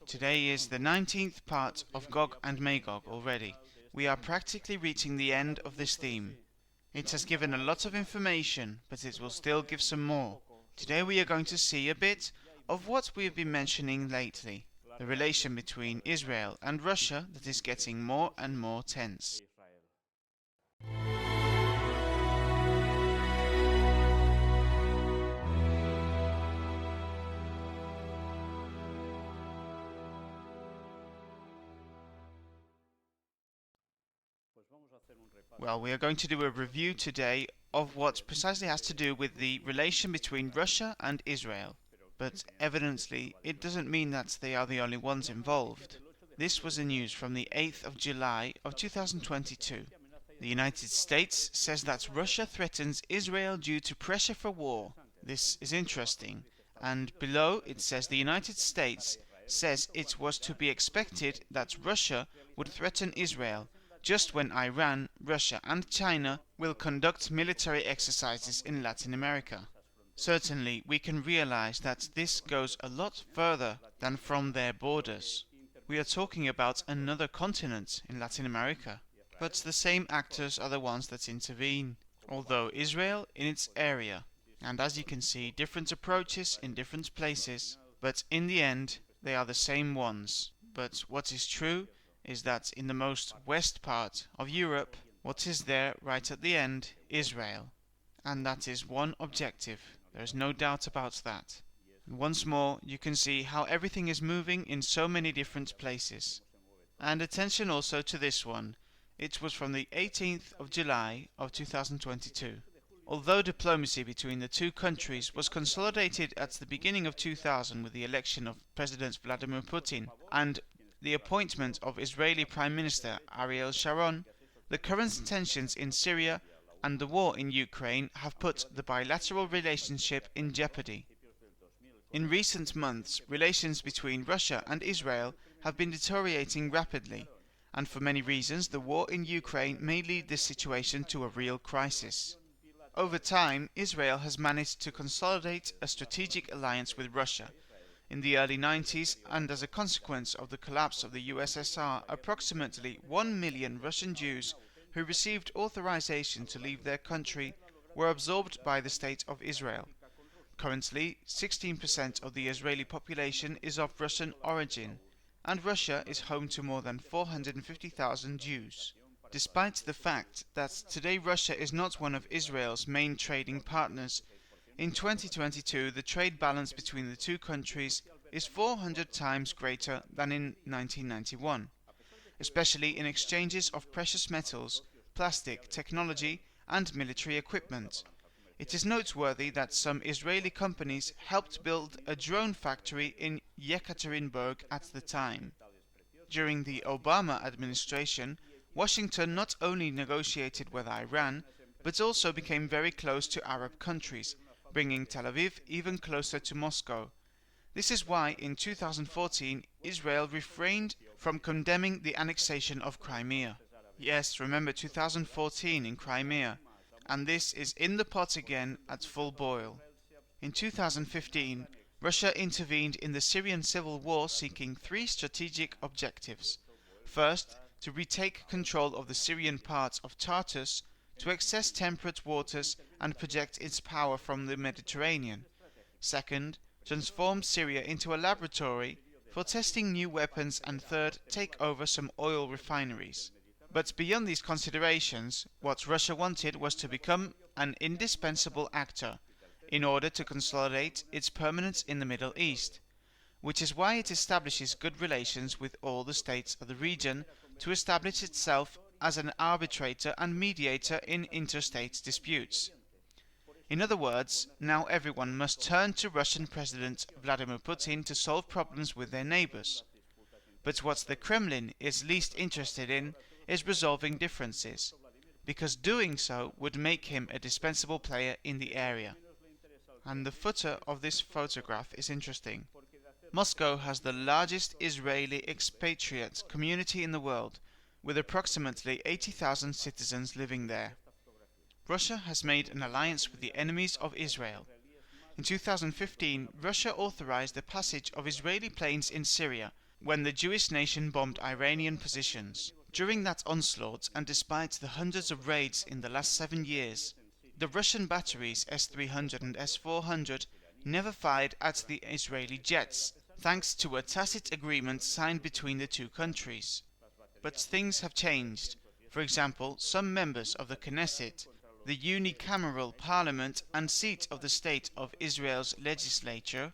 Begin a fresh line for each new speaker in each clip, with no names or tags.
Today is the 19th part of Gog and Magog already. We are practically reaching the end of this theme. It has given a lot of information, but it will still give some more. Today we are going to see a bit of what we have been mentioning lately, the relation between Israel and Russia that is getting more and more tense. Well, we are going to do a review today of what precisely has to do with the relation between Russia and Israel. But evidently, it doesn't mean that they are the only ones involved. This was the news from the 8th of July of 2022. The United States says that Russia threatens Israel due to pressure for war. This is interesting. And below it says the United States says it was to be expected that Russia would threaten Israel just when Iran, Russia and China will conduct military exercises in Latin America. Certainly, we can realize that this goes a lot further than from their borders. We are talking about another continent in Latin America. But the same actors are the ones that intervene, although Israel in its area. And as you can see, different approaches in different places, but in the end, they are the same ones. But what is true is that in the most west part of Europe, what is there right at the end? Israel. And that is one objective. There is no doubt about that. And once more, you can see how everything is moving in so many different places. And attention also to this one. It was from the 18th of July of 2022. Although diplomacy between the two countries was consolidated at the beginning of 2000 with the election of President Vladimir Putin and the appointment of Israeli Prime Minister Ariel Sharon, the current tensions in Syria and the war in Ukraine have put the bilateral relationship in jeopardy. In recent months, relations between Russia and Israel have been deteriorating rapidly, and for many reasons the war in Ukraine may lead this situation to a real crisis. Over time, Israel has managed to consolidate a strategic alliance with Russia. In the early 90s, and as a consequence of the collapse of the USSR, approximately 1 million Russian Jews who received authorization to leave their country were absorbed by the State of Israel. Currently, 16% of the Israeli population is of Russian origin, and Russia is home to more than 450,000 Jews. Despite the fact that today Russia is not one of Israel's main trading partners, in 2022 the trade balance between the two countries is 400 times greater than in 1991, especially in exchanges of precious metals, plastic, technology and military equipment. It is noteworthy that some Israeli companies helped build a drone factory in Yekaterinburg at the time. During the Obama administration, Washington not only negotiated with Iran, but also became very close to Arab countries, bringing Tel Aviv even closer to Moscow. This is why in 2014 Israel refrained from condemning the annexation of Crimea. Yes, remember 2014 in Crimea. And this is in the pot again at full boil. In 2015, Russia intervened in the Syrian civil war seeking three strategic objectives. First, to retake control of the Syrian part of Tartus, to access temperate waters and project its power from the Mediterranean. Second, transform Syria into a laboratory for testing new weapons, and third, take over some oil refineries. But beyond these considerations, what Russia wanted was to become an indispensable actor in order to consolidate its permanence in the Middle East, which is why it establishes good relations with all the states of the region to establish itself as an arbitrator and mediator in interstate disputes. In other words, now everyone must turn to Russian President Vladimir Putin to solve problems with their neighbors. But what the Kremlin is least interested in is resolving differences, because doing so would make him a dispensable player in the area. And the footer of this photograph is interesting. Moscow has the largest Israeli expatriate community in the world, with approximately 80,000 citizens living there. Russia has made an alliance with the enemies of Israel. In 2015, Russia authorized the passage of Israeli planes in Syria when the Jewish nation bombed Iranian positions. During that onslaught, and despite the hundreds of raids in the last 7 years, the Russian batteries S-300 and S-400 never fired at the Israeli jets, thanks to a tacit agreement signed between the two countries. But things have changed. For example, some members of the Knesset, the unicameral parliament and seat of the State of Israel's legislature,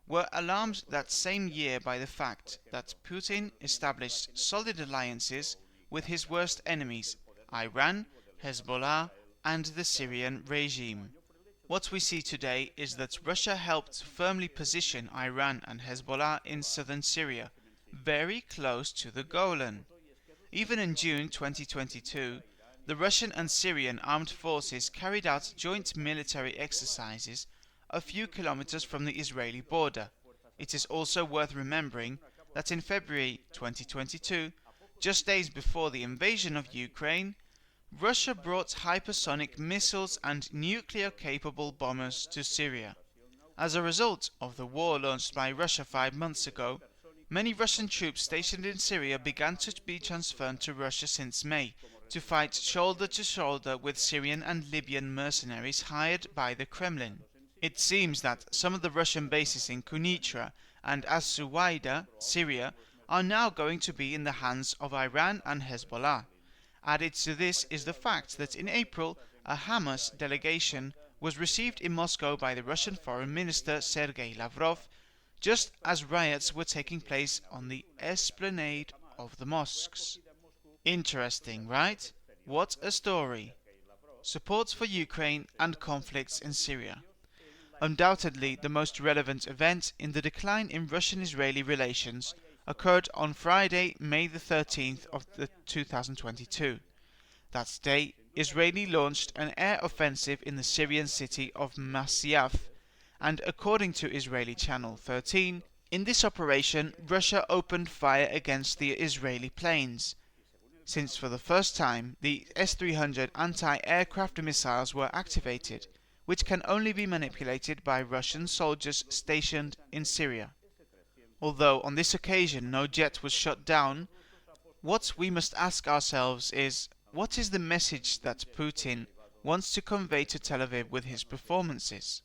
were alarmed that same year by the fact that Putin established solid alliances with his worst enemies, Iran, Hezbollah, and the Syrian regime. What we see today is that Russia helped firmly position Iran and Hezbollah in southern Syria, very close to the Golan. Even in June 2022, the Russian and Syrian armed forces carried out joint military exercises a few kilometers from the Israeli border. It is also worth remembering that in February 2022, just days before the invasion of Ukraine, Russia brought hypersonic missiles and nuclear-capable bombers to Syria. As a result of the war launched by Russia 5 months ago, many Russian troops stationed in Syria began to be transferred to Russia since May, to fight shoulder to shoulder with Syrian and Libyan mercenaries hired by the Kremlin. It seems that some of the Russian bases in Quneitra and As-Suwaida, Syria, are now going to be in the hands of Iran and Hezbollah. Added to this is the fact that in April, a Hamas delegation was received in Moscow by the Russian Foreign Minister Sergei Lavrov, just as riots were taking place on the esplanade of the mosques. Interesting, right? What a story. Support for Ukraine and conflicts in Syria. Undoubtedly, the most relevant event in the decline in Russian-Israeli relations occurred on Friday, May the 13th of 2022. That day, Israel launched an air offensive in the Syrian city of Masyaf, and according to Israeli Channel 13, in this operation, Russia opened fire against the Israeli planes, since for the first time the S-300 anti-aircraft missiles were activated, which can only be manipulated by Russian soldiers stationed in Syria. Although on this occasion no jet was shot down, what we must ask ourselves is, what is the message that Putin wants to convey to Tel Aviv with his performances?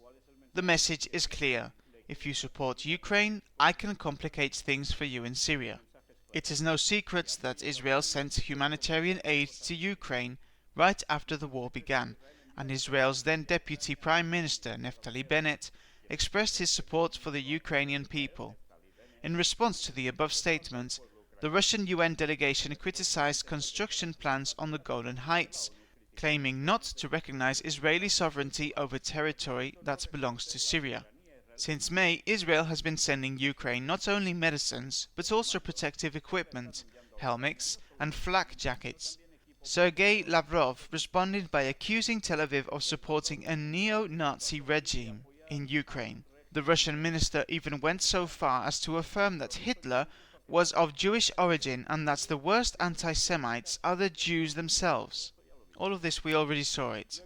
The message is clear. If you support Ukraine, I can complicate things for you in Syria. It is no secret that Israel sent humanitarian aid to Ukraine right after the war began, and Israel's then Deputy Prime Minister Naftali Bennett expressed his support for the Ukrainian people. In response to the above statement, the Russian UN delegation criticized construction plans on the Golan Heights, claiming not to recognize Israeli sovereignty over territory that belongs to Syria. Since May, Israel has been sending Ukraine not only medicines, but also protective equipment, helmets, and flak jackets. Sergei Lavrov responded by accusing Tel Aviv of supporting a neo-Nazi regime in Ukraine. The Russian minister even went so far as to affirm that Hitler was of Jewish origin and that the worst anti-Semites are the Jews themselves. All of this we already saw it.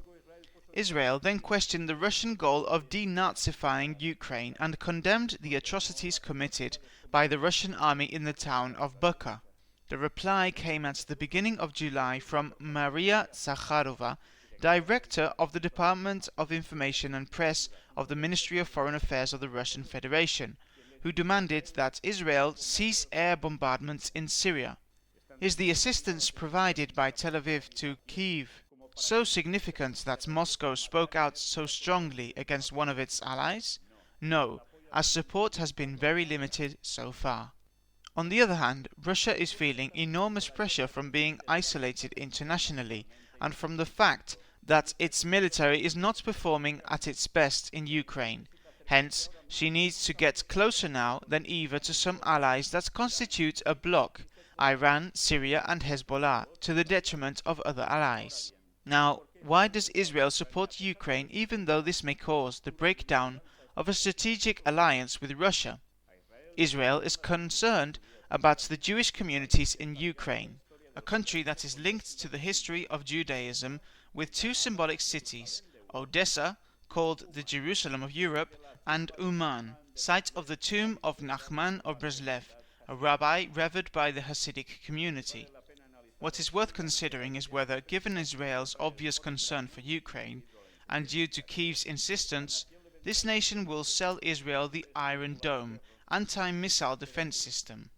Israel then questioned the Russian goal of denazifying Ukraine and condemned the atrocities committed by the Russian army in the town of Bucha. The reply came at the beginning of July from Maria Zakharova, Director of the Department of Information and Press of the Ministry of Foreign Affairs of the Russian Federation, who demanded that Israel cease air bombardments in Syria. Is the assistance provided by Tel Aviv to Kyiv so significant that Moscow spoke out so strongly against one of its allies? No, as support has been very limited so far. On the other hand, Russia is feeling enormous pressure from being isolated internationally and from the fact that its military is not performing at its best in Ukraine. Hence, she needs to get closer now than ever to some allies that constitute a bloc, Iran, Syria and Hezbollah, to the detriment of other allies. Now, why does Israel support Ukraine even though this may cause the breakdown of a strategic alliance with Russia? Israel is concerned about the Jewish communities in Ukraine, a country that is linked to the history of Judaism with two symbolic cities, Odessa, called the Jerusalem of Europe, and Uman, site of the tomb of Nachman of Breslev, a rabbi revered by the Hasidic community. What is worth considering is whether, given Israel's obvious concern for Ukraine, and due to Kyiv's insistence, this nation will sell Israel the Iron Dome anti-missile defense system.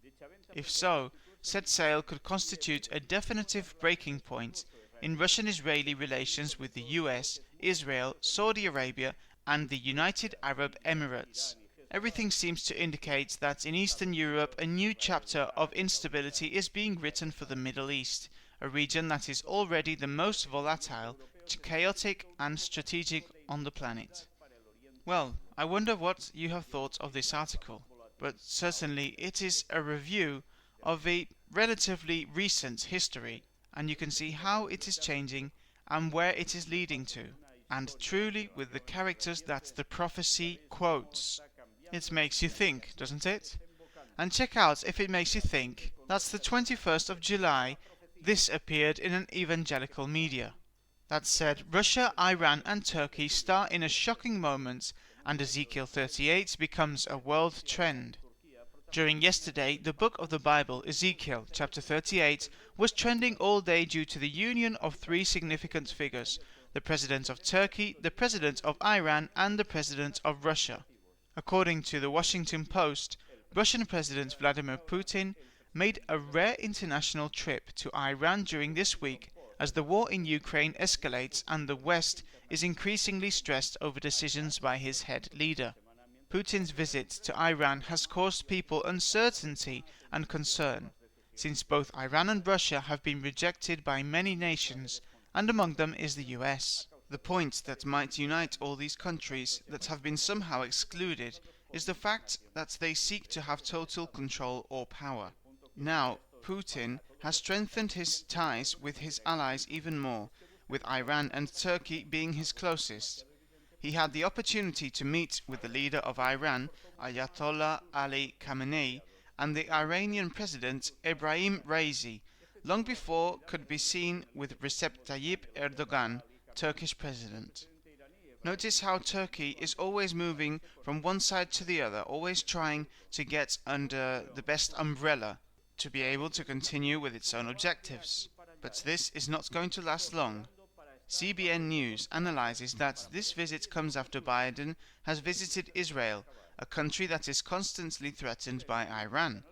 If so, said sale could constitute a definitive breaking point in Russian-Israeli relations with the US, Israel, Saudi Arabia, and the United Arab Emirates. Everything seems to indicate that in Eastern Europe a new chapter of instability is being written for the Middle East, a region that is already the most volatile, chaotic and strategic on the planet. Well, I wonder what you have thought of this article, but certainly it is a review of a relatively recent history, and you can see how it is changing and where it is leading to, and truly with the characters that the prophecy quotes. It makes you think, doesn't it? And check out if it makes you think. That's the 21st of July. This appeared in an evangelical media. That said, Russia, Iran and Turkey start in a shocking moment, and Ezekiel 38 becomes a world trend. During yesterday, the book of the Bible, Ezekiel chapter 38, was trending all day due to the union of three significant figures: the President of Turkey, the President of Iran and the President of Russia. According to the Washington Post, Russian President Vladimir Putin made a rare international trip to Iran during this week as the war in Ukraine escalates and the West is increasingly stressed over decisions by his head leader. Putin's visit to Iran has caused people uncertainty and concern, since both Iran and Russia have been rejected by many nations, and among them is the US. The point that might unite all these countries that have been somehow excluded is the fact that they seek to have total control or power. Now, Putin has strengthened his ties with his allies even more, with Iran and Turkey being his closest. He had the opportunity to meet with the leader of Iran, Ayatollah Ali Khamenei, and the Iranian President Ebrahim Raisi, long before could be seen with Recep Tayyip Erdogan, Turkish president. Notice how Turkey is always moving from one side to the other, always trying to get under the best umbrella to be able to continue with its own objectives. But this is not going to last long. CBN News analyzes that this visit comes after Biden has visited Israel, a country that is constantly threatened by Iran.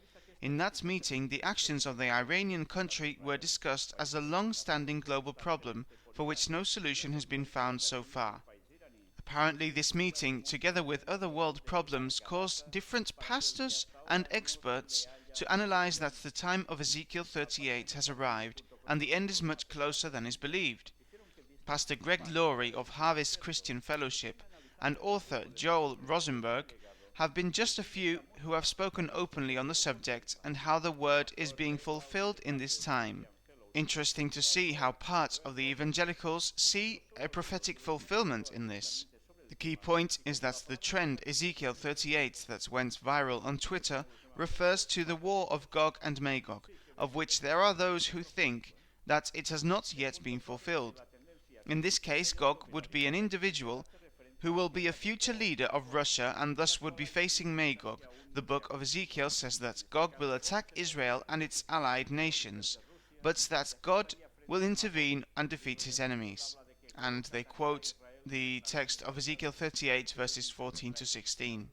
In that meeting, the actions of the Iranian country were discussed as a long-standing global problem for which no solution has been found so far. Apparently this meeting, together with other world problems, caused different pastors and experts to analyze that the time of Ezekiel 38 has arrived and the end is much closer than is believed. Pastor Greg Laurie of Harvest Christian Fellowship and author Joel Rosenberg have been just a few who have spoken openly on the subject and how the word is being fulfilled in this time. Interesting to see how parts of the evangelicals see a prophetic fulfillment in this. The key point is that the trend Ezekiel 38 that went viral on Twitter refers to the war of Gog and Magog, of which there are those who think that it has not yet been fulfilled. In this case, Gog would be an individual who will be a future leader of Russia and thus would be facing Magog. The book of Ezekiel says that Gog will attack Israel and its allied nations, but that God will intervene and defeat his enemies. And they quote the text of Ezekiel 38 verses 14 to 16.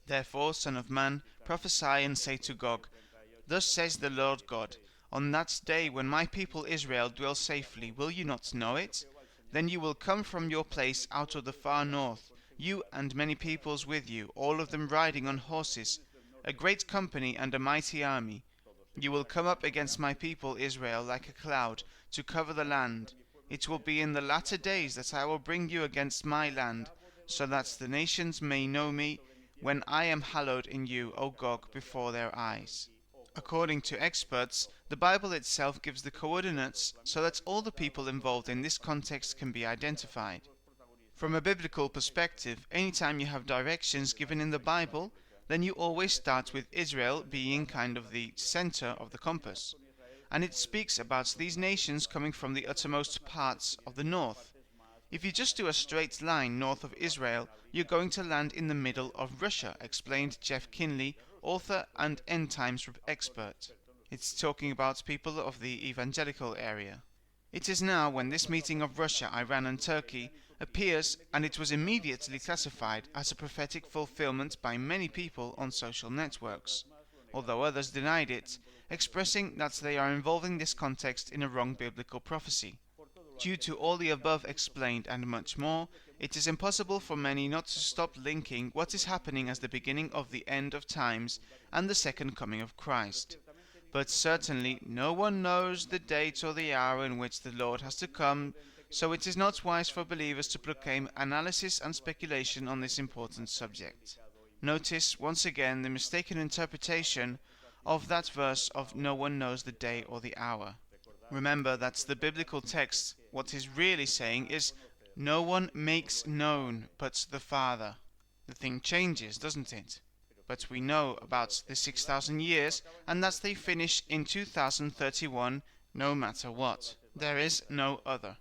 Therefore, Son of man, prophesy and say to Gog, Thus says the Lord God, On that day when my people Israel dwell safely, will you not know it? Then you will come from your place out of the far north, you and many peoples with you, all of them riding on horses, a great company and a mighty army. You will come up against my people Israel like a cloud, to cover the land. It will be in the latter days that I will bring you against my land, so that the nations may know me, when I am hallowed in you, O Gog, before their eyes. According to experts, the Bible itself gives the coordinates so that all the people involved in this context can be identified. From a biblical perspective, anytime you have directions given in the Bible, then you always start with Israel being kind of the center of the compass. And it speaks about these nations coming from the uttermost parts of the north. If you just do a straight line north of Israel, you're going to land in the middle of Russia, explained Jeff Kinley, author and end times expert. It's talking about people of the evangelical area. It is now when this meeting of Russia, Iran and Turkey appears, and it was immediately classified as a prophetic fulfillment by many people on social networks, although others denied it, expressing that they are involving this context in a wrong biblical prophecy. Due to all the above explained and much more, it is impossible for many not to stop linking what is happening as the beginning of the end of times and the second coming of Christ. But certainly no one knows the date or the hour in which the Lord has to come, so it is not wise for believers to proclaim analysis and speculation on this important subject. Notice once again the mistaken interpretation of that verse of no one knows the day or the hour. Remember that the biblical text, what is really saying is, no one makes known but the Father. The thing changes, doesn't it? But we know about the 6,000 years, and that they finish in 2031 no matter what. There is no other.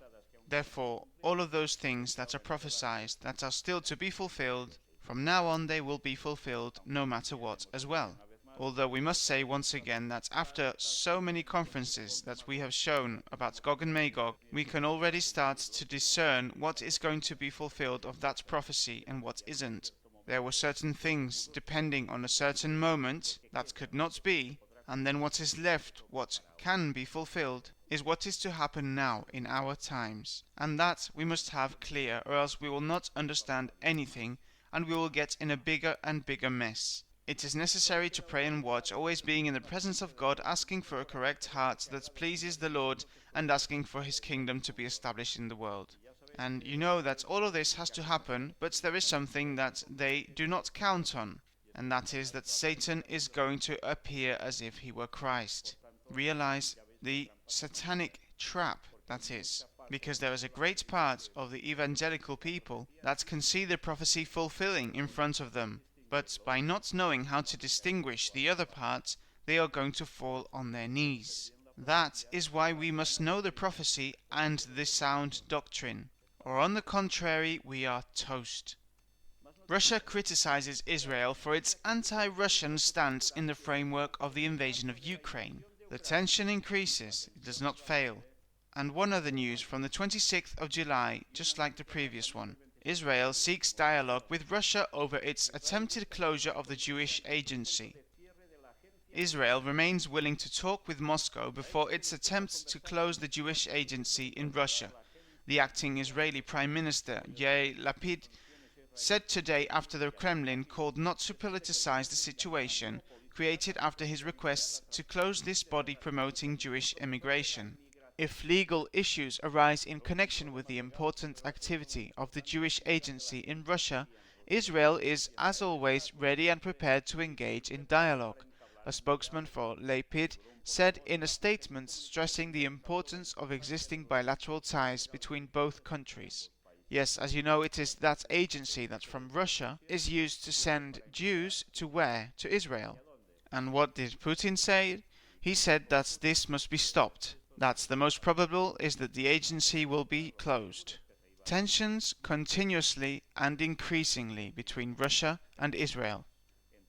Therefore, all of those things that are prophesied, that are still to be fulfilled, from now on they will be fulfilled no matter what as well. Although we must say once again that after so many conferences that we have shown about Gog and Magog, we can already start to discern what is going to be fulfilled of that prophecy and what isn't. There were certain things depending on a certain moment that could not be, and then what is left, what can be fulfilled, is what is to happen now in our times. And that we must have clear, or else we will not understand anything, and we will get in a bigger and bigger mess. It is necessary to pray and watch, always being in the presence of God, asking for a correct heart that pleases the Lord, and asking for His kingdom to be established in the world. And you know that all of this has to happen, but there is something that they do not count on, and that is that Satan is going to appear as if he were Christ. Realize the satanic trap that is, because there is a great part of the evangelical people that can see the prophecy fulfilling in front of them, but by not knowing how to distinguish the other parts, they are going to fall on their knees. That is why we must know the prophecy and the sound doctrine, or on the contrary we are toast. Russia criticizes Israel for its anti-Russian stance in the framework of the invasion of Ukraine. The tension increases, it does not fail. And one other news from the 26th of July, just like the previous one. Israel seeks dialogue with Russia over its attempted closure of the Jewish agency. Israel remains willing to talk with Moscow before its attempts to close the Jewish agency in Russia. The acting Israeli Prime Minister, Yair Lapid, said today after the Kremlin called not to politicize the situation created after his requests to close this body promoting Jewish immigration. If legal issues arise in connection with the important activity of the Jewish agency in Russia, Israel is, as always, ready and prepared to engage in dialogue, a spokesman for Lapid said in a statement stressing the importance of existing bilateral ties between both countries. Yes, as you know, it is that agency that from Russia is used to send Jews to where? To Israel. And what did Putin say? He said that this must be stopped. That the most probable is that the agency will be closed. Tensions continuously and increasingly between Russia and Israel.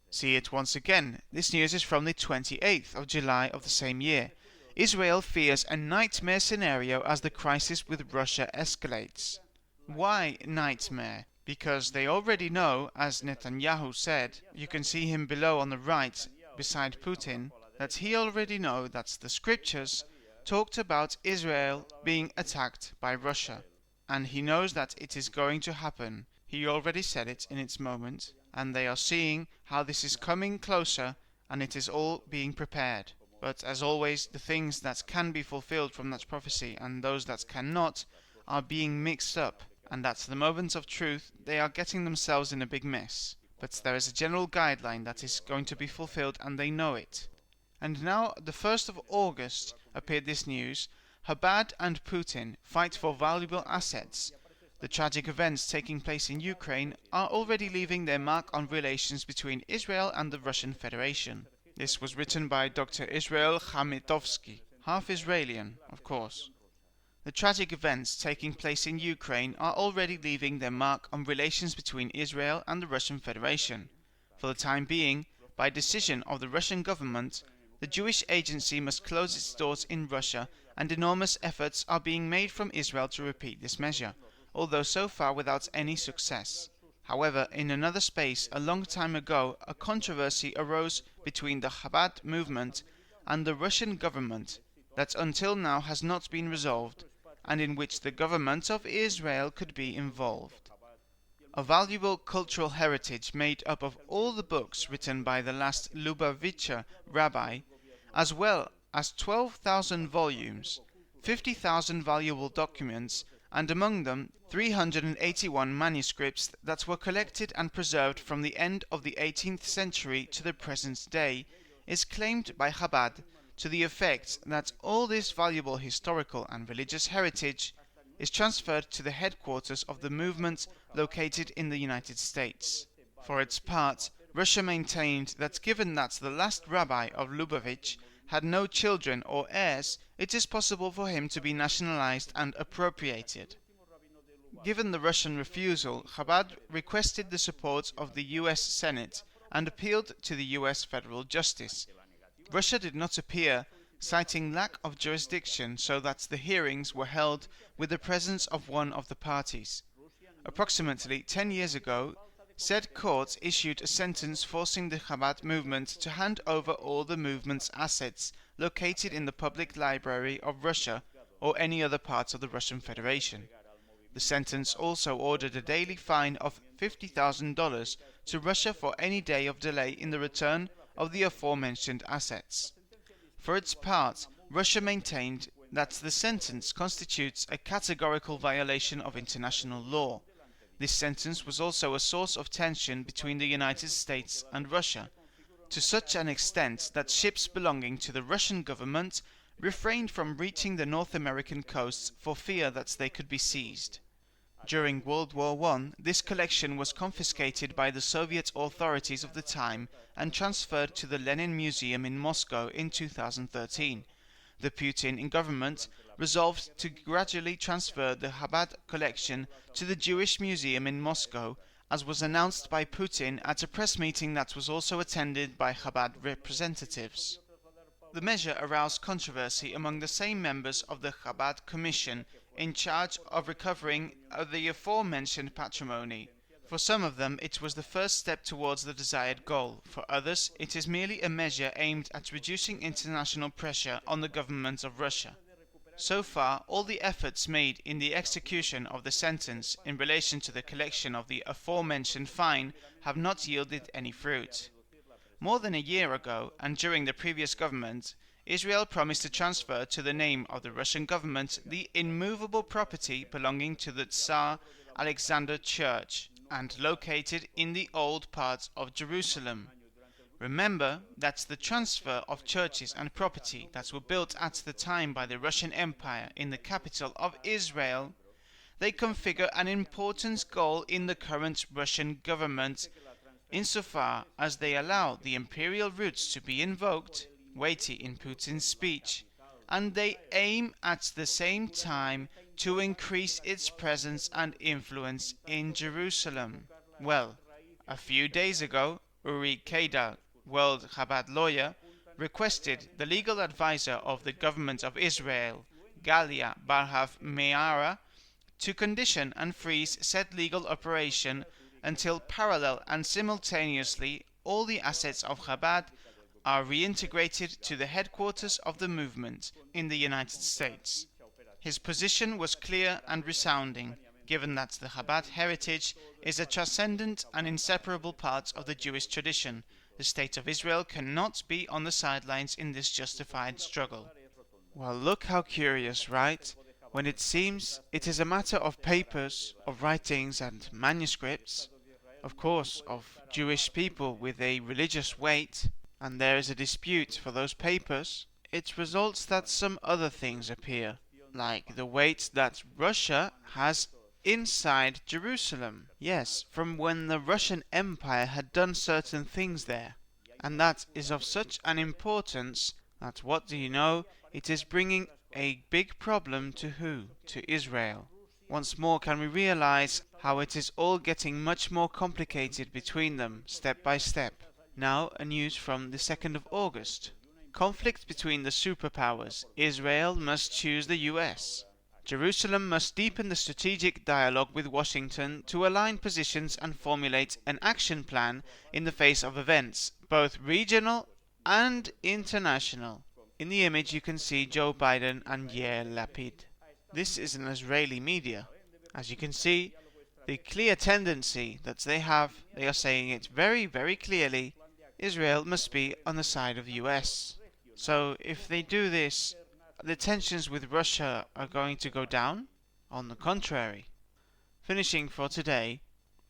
See it once again. This news is from the 28th of July of the same year. Israel fears a nightmare scenario as the crisis with Russia escalates. Why nightmare? Because they already know, as Netanyahu said, you can see him below on the right beside Putin, that he already knows that the scriptures talked about Israel being attacked by Russia, and he knows that it is going to happen. He already said it in its moment, and they are seeing how this is coming closer, and it is all being prepared. But as always, the things that can be fulfilled from that prophecy and those that cannot are being mixed up, and at the moment of truth they are getting themselves in a big mess. But there is a general guideline that is going to be fulfilled, and they know it. And now, the 1st of August, appeared this news, Chabad and Putin fight for valuable assets. The tragic events taking place in Ukraine are already leaving their mark on relations between Israel and the Russian Federation. This was written by Dr. Israel Chamitovsky, half Israelian, of course. The tragic events taking place in Ukraine are already leaving their mark on relations between Israel and the Russian Federation. For the time being, by decision of the Russian government, the Jewish agency must close its doors in Russia, and enormous efforts are being made from Israel to repeat this measure, although so far without any success. However, in another space, a long time ago, a controversy arose between the Chabad movement and the Russian government that until now has not been resolved, and in which the government of Israel could be involved. A valuable cultural heritage made up of all the books written by the last Lubavitcher rabbi, as well as 12,000 volumes, 50,000 valuable documents, and among them 381 manuscripts that were collected and preserved from the end of the 18th century to the present day, is claimed by Chabad to the effect that all this valuable historical and religious heritage is transferred to the headquarters of the movement located in the United States. For its part, Russia maintained that given that the last rabbi of Lubavitch had no children or heirs, it is possible for him to be nationalized and appropriated. Given the Russian refusal, Chabad requested the support of the US Senate and appealed to the US Federal Justice. Russia did not appear, citing lack of jurisdiction, so that the hearings were held with the presence of one of the parties. Approximately 10 years ago, said court issued a sentence forcing the Chabad movement to hand over all the movement's assets located in the public library of Russia or any other parts of the Russian Federation. The sentence also ordered a daily fine of $50,000 to Russia for any day of delay in the return of the aforementioned assets. For its part, Russia maintained that the sentence constitutes a categorical violation of international law. This sentence was also a source of tension between the United States and Russia, to such an extent that ships belonging to the Russian government refrained from reaching the North American coasts for fear that they could be seized. During World War I, this collection was confiscated by the Soviet authorities of the time and transferred to the Lenin Museum in Moscow in 2013. The Putin government resolved to gradually transfer the Chabad collection to the Jewish Museum in Moscow, as was announced by Putin at a press meeting that was also attended by Chabad representatives. The measure aroused controversy among the same members of the Chabad Commission in charge of recovering the aforementioned patrimony. For some of them it was the first step towards the desired goal, for others it is merely a measure aimed at reducing international pressure on the government of Russia. So far, all the efforts made in the execution of the sentence in relation to the collection of the aforementioned fine have not yielded any fruit. More than a year ago, and during the previous government, Israel promised to transfer to the name of the Russian government the immovable property belonging to the Tsar Alexander Church and located in the old parts of Jerusalem. Remember that the transfer of churches and property that were built at the time by the Russian Empire in the capital of Israel, they configure an important goal in the current Russian government, insofar as they allow the imperial roots to be invoked, weighty in Putin's speech, and they aim at the same time to increase its presence and influence in Jerusalem. Well, a few days ago, Uri Kedar, World Chabad lawyer, requested the legal advisor of the government of Israel, Galia Barhav Meara, to condition and freeze said legal operation until parallel and simultaneously all the assets of Chabad are reintegrated to the headquarters of the movement in the United States. His position was clear and resounding, given that the Chabad heritage is a transcendent and inseparable part of the Jewish tradition. The State of Israel cannot be on the sidelines in this justified struggle. Well, look how curious, right? When it seems it is a matter of papers, of writings and manuscripts, of course, of Jewish people with a religious weight, and there is a dispute for those papers, it results that some other things appear, like the weight that Russia has inside Jerusalem. Yes, from when the Russian Empire had done certain things there. And that is of such an importance that, what do you know, it is bringing a big problem to who? To Israel. Once more can we realize how it is all getting much more complicated between them, step by step. Now a news from the 2nd of August. Conflict between the superpowers. Israel must choose the US. Jerusalem must deepen the strategic dialogue with Washington to align positions and formulate an action plan in the face of events, both regional and international. In the image you can see Joe Biden and Yair Lapid. This is an Israeli media. As you can see, the clear tendency that they are saying it very, very clearly, Israel must be on the side of the US. So if they do this, the tensions with Russia are going to go down? On the contrary. Finishing for today,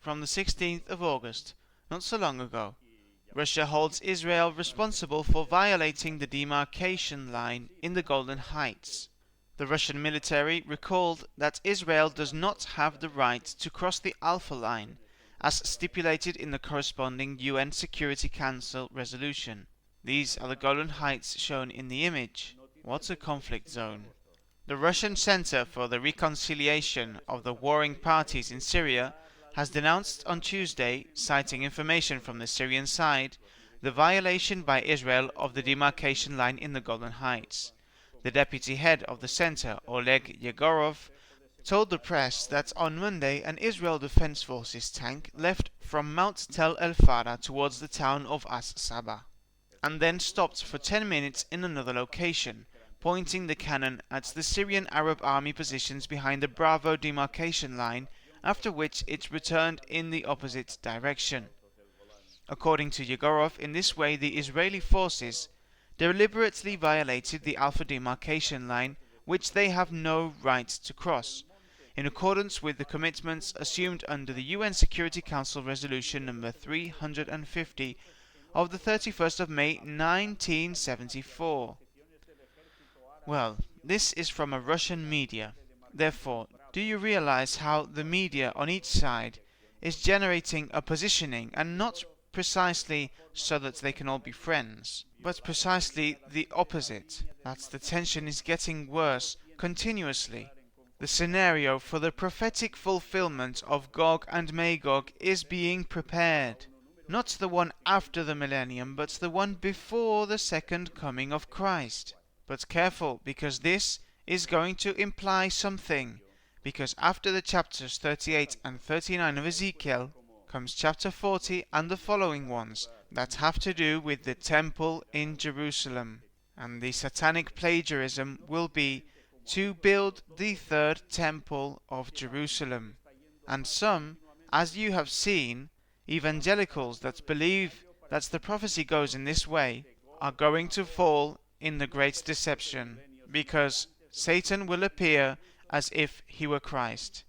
from the 16th of August, not so long ago, Russia holds Israel responsible for violating the demarcation line in the Golan Heights. The Russian military recalled that Israel does not have the right to cross the Alpha Line, as stipulated in the corresponding UN Security Council resolution. These are the Golan Heights shown in the image. What a conflict zone. The Russian Center for the Reconciliation of the Warring Parties in Syria has denounced on Tuesday, citing information from the Syrian side, the violation by Israel of the demarcation line in the Golan Heights. The deputy head of the center, Oleg Yegorov, told the press that on Monday an Israel Defense Forces tank left from Mount Tel El Farah towards the town of As Saba, and then stopped for 10 minutes in another location, pointing the cannon at the Syrian Arab army positions behind the Bravo demarcation line, after which it returned in the opposite direction. According to Yegorov, in this way the Israeli forces deliberately violated the Alpha demarcation line, which they have no right to cross, in accordance with the commitments assumed under the UN Security Council Resolution number 350 of the 31st of May 1974. Well, this is from a Russian media. Therefore, do you realize how the media on each side is generating a positioning, and not precisely so that they can all be friends, but precisely the opposite, that the tension is getting worse continuously. The scenario for the prophetic fulfillment of Gog and Magog is being prepared. Not the one after the millennium, but the one before the second coming of Christ. But careful, because this is going to imply something, because after the chapters 38 and 39 of Ezekiel comes chapter 40 and the following ones that have to do with the temple in Jerusalem, and the satanic plagiarism will be to build the third temple of Jerusalem. And some, as you have seen, evangelicals that believe that the prophecy goes in this way, are going to fall in the great deception, because Satan will appear as if he were Christ,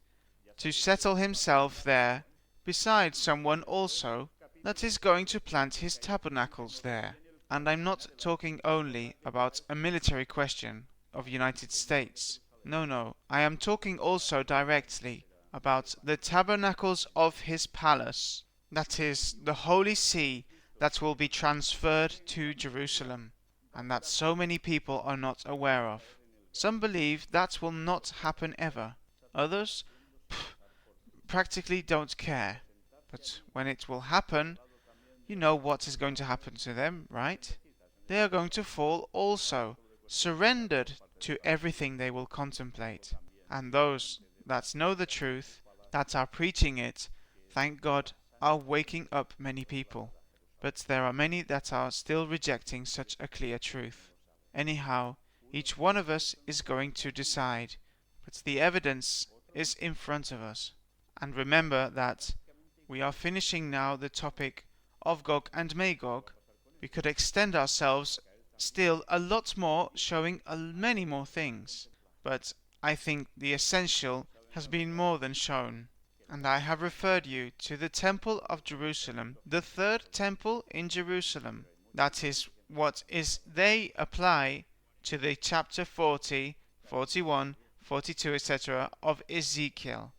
to settle himself there beside someone also that is going to plant his tabernacles there. And I'm not talking only about a military question of United States. No, I am talking also directly about the tabernacles of his palace, that is, the Holy See that will be transferred to Jerusalem, and that so many people are not aware of. Some believe that will not happen ever. Others practically don't care. But when it will happen, you know what is going to happen to them, right? They are going to fall also, surrendered to everything they will contemplate. And those that know the truth, that are preaching it, thank God, are waking up many people. But there are many that are still rejecting such a clear truth. Anyhow, each one of us is going to decide, but the evidence is in front of us. And remember that we are finishing now the topic of Gog and Magog. We could extend ourselves still a lot more, showing many more things, but I think the essential has been more than shown. And I have referred you to the Temple of Jerusalem, the third temple in Jerusalem. That is what is they apply to the chapter 40, 41, 42, etc. of Ezekiel.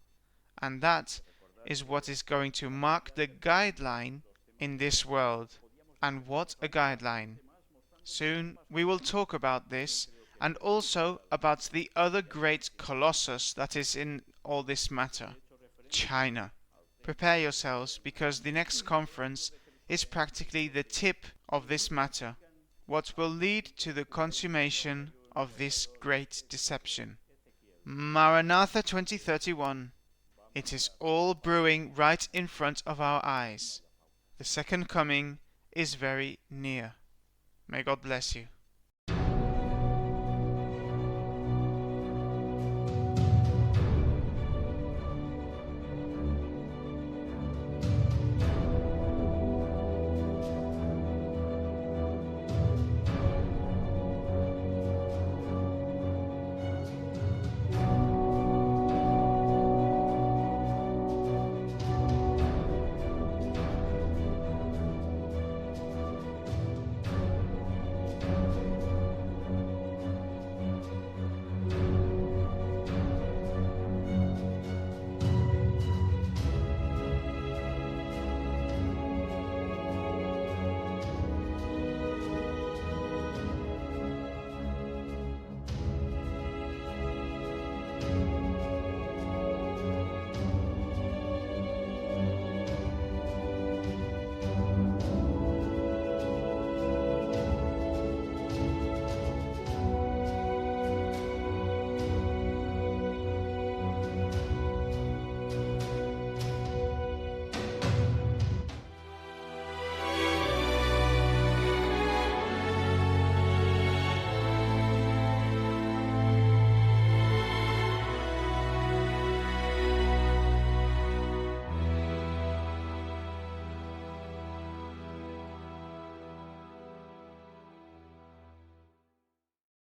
And that is what is going to mark the guideline in this world. And what a guideline! Soon we will talk about this and also about the other great colossus that is in all this matter, China. Prepare yourselves, because the next conference is practically the tip of this matter, what will lead to the consummation of this great deception. Maranatha 2031. It is all brewing right in front of our eyes. The second coming is very near. May God bless you.